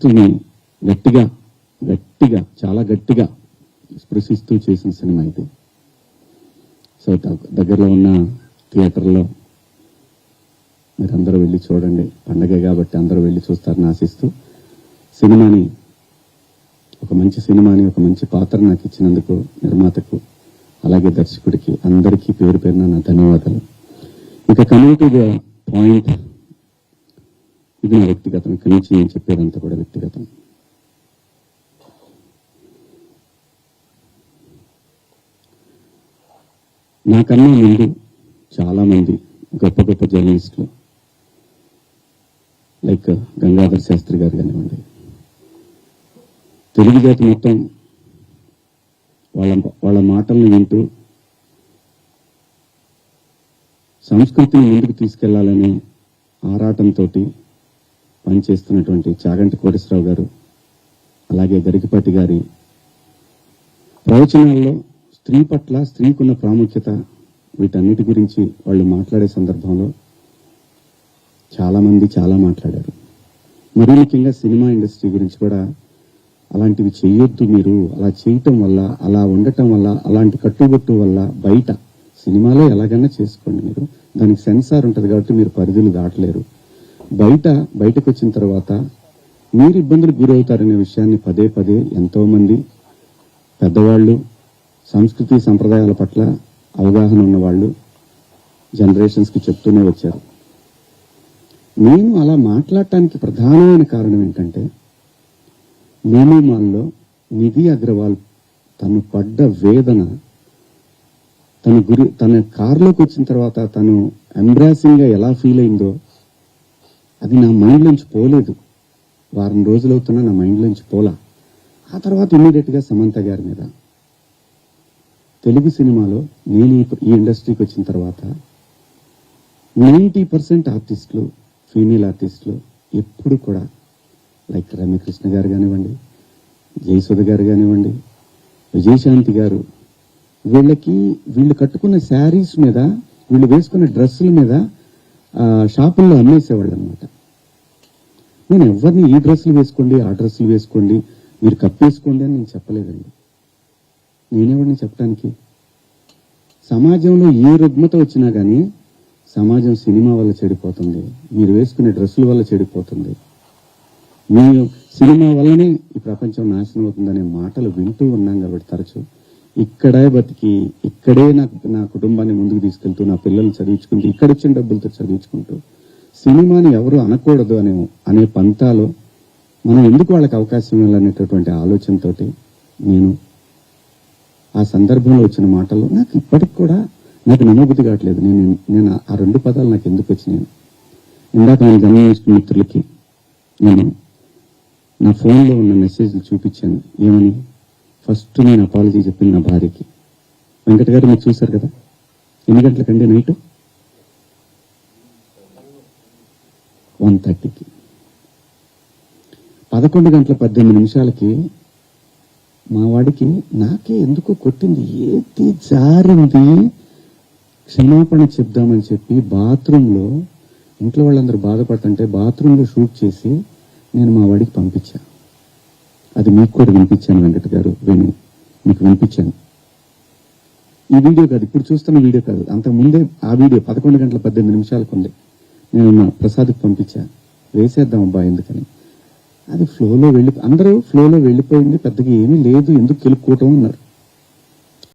మనసుని గట్టిగా గట్టిగా చాలా గట్టిగా స్పృశిస్తూ చేసిన సినిమా ఇది. సో దగ్గరలో ఉన్న థియేటర్లో మీరందరూ వెళ్ళి చూడండి. పండగే కాబట్టి అందరూ వెళ్ళి చూస్తారని ఆశిస్తూ సినిమాని ఒక మంచి సినిమాని ఒక మంచి పాత్ర నాకు ఇచ్చినందుకు నిర్మాతకు అలాగే దర్శకుడికి అందరికీ పేరు పేరున నా ధన్యవాదాలు. ఇక కమింగ్ టు ద పాయింట్, ఇది నా వ్యక్తిగతం. ఇక్కడి నుంచి నేను చెప్పేదంతా కూడా వ్యక్తిగతం. నాకన్నా ముందు చాలా మంది గొప్ప గొప్ప జర్నలిస్టులు లైక్ గంగాధర్ శాస్త్రి గారు కానివ్వండి, తెలుగు జాతి మొత్తం వాళ్ళ మాటల్ని వింటూ సంస్కృతిని ముందుకు తీసుకెళ్లాలనే ఆరాటంతో పనిచేస్తున్నటువంటి చాగంటి కోటేశ్వరరావు గారు, అలాగే గరికపాటి గారి ప్రవచనాల్లో స్త్రీ పట్ల స్త్రీకున్న ప్రాముఖ్యత, వీటన్నిటి గురించి వాళ్ళు మాట్లాడే సందర్భంలో చాలా మంది చాలా మాట్లాడారు. మరీ ముఖ్యంగా సినిమా ఇండస్ట్రీ గురించి కూడా అలాంటివి చేయొద్దు, మీరు అలా చేయటం వల్ల, అలా ఉండటం వల్ల, అలాంటి కట్టుబొట్టు వల్ల బయట సినిమాలో ఎలాగైనా చేసుకోండి, మీరు దానికి సెన్సార్ ఉంటుంది కాబట్టి మీరు పరిధులు దాటలేరు, బయటకు వచ్చిన తర్వాత మీరు ఇబ్బందులకు గురవుతారనే విషయాన్ని పదే పదే ఎంతో మంది పెద్దవాళ్ళు, సంస్కృతి సంప్రదాయాల పట్ల అవగాహన ఉన్నవాళ్ళు జనరేషన్స్కి చెప్తూనే వచ్చారు. నేను అలా మాట్లాడటానికి ప్రధానమైన కారణం ఏంటంటే, మేనూమాల్లో నిధి అగ్రవాల్ తను పడ్డ వేదన, తన కారులోకి వచ్చిన తర్వాత తను ఎంబ్రాసింగ్ గా ఎలా ఫీల్ అయిందో అది నా మైండ్ నుంచి పోలేదు. వారం రోజులవుతున్నా నా మైండ్ నుంచి పోలా. ఆ తర్వాత ఇమ్మీడియట్ గా సమంత గారి మీద, తెలుగు సినిమాలో నేను ఈ ఇండస్ట్రీకి వచ్చిన తర్వాత 90% ఆర్టిస్టులు, ఫీమేల్ ఆర్టిస్టులు ఎప్పుడు కూడా లైక్ రమ్యకృష్ణ గారు కానివ్వండి, జయసుధ గారు కానివ్వండి, విజయశాంతి గారు, వీళ్ళు కట్టుకున్న శారీస్ మీద, వీళ్ళు వేసుకున్న డ్రెస్సుల మీద షాపుల్లో అమ్మేసేవాళ్ళు అనమాట. నేను ఎవరిని ఈ డ్రెస్సులు వేసుకోండి, ఆ డ్రెస్సులు వేసుకోండి, మీరు కప్పేసుకోండి అని నేను చెప్పలేదండి. నేనేవాడిని చెప్పడానికి? సమాజంలో ఏ రుగ్మత వచ్చినా కానీ సమాజం సినిమా వల్ల చెడిపోతుంది, మీరు వేసుకునే డ్రెస్సుల వల్ల చెడిపోతుంది, మీ సినిమా వల్లనే ఈ ప్రపంచం నాశనం అవుతుందనే మాటలు వింటూ ఉన్నాం కాబట్టి తరచు ఇక్కడే బతికి, ఇక్కడే నా కుటుంబాన్ని ముందుకు తీసుకెళ్తూ, నా పిల్లల్ని చదివించుకుంటూ, ఇక్కడిచ్చిన డబ్బులతో చదివించుకుంటూ, సినిమాని ఎవరు అనకూడదు అనే పంతాలో మనం ఎందుకు వాళ్ళకి అవకాశం ఇవ్వాలనేటటువంటి ఆలోచనతో నేను ఆ సందర్భంలో వచ్చిన మాటలు నాకు ఇప్పటికి కూడా నాకు నమ్మబుద్ధి కావట్లేదు. నేను ఆ రెండు పదాలు నాకు ఎందుకు వచ్చినాయి. ఇందాక నేను గమనించిన మిత్రులకి నేను నా ఫోన్లో ఉన్న మెసేజ్లు చూపించాను. ఏమని? ఫస్ట్ నేను అపాలజీ చెప్పింది నా భార్యకి. వెంకట గారు మీరు చూశారు కదా, ఎన్ని గంటలకండి? నైట్ 1:30కి. 11:18 మా వాడికి నాకే ఎందుకో కొట్టింది, ఏది జారింది, క్షమాపణ చెప్దామని చెప్పి బాత్రూంలో, ఇంట్లో వాళ్ళందరూ బాధపడుతుంటే బాత్రూంలో షూట్ చేసి నేను మా వాడికి పంపించా. అది మీకు కూడా వినిపించాను వెంకట గారు, మీకు వినిపించాను. ఈ వీడియో కాదు, ఇప్పుడు చూస్తున్న వీడియో కాదు, అంతకుముందే ఆ వీడియో 11:18 ఉంది. నేను మా ప్రసాద్కి పంపించా, వేసేద్దాం అబ్బా ఎందుకని. అది అందరూ ఫ్లోలో వెళ్ళిపోయింది, పెద్దగా ఏమీ లేదు, ఎందుకు కెలుక్కోవటం అన్నారు.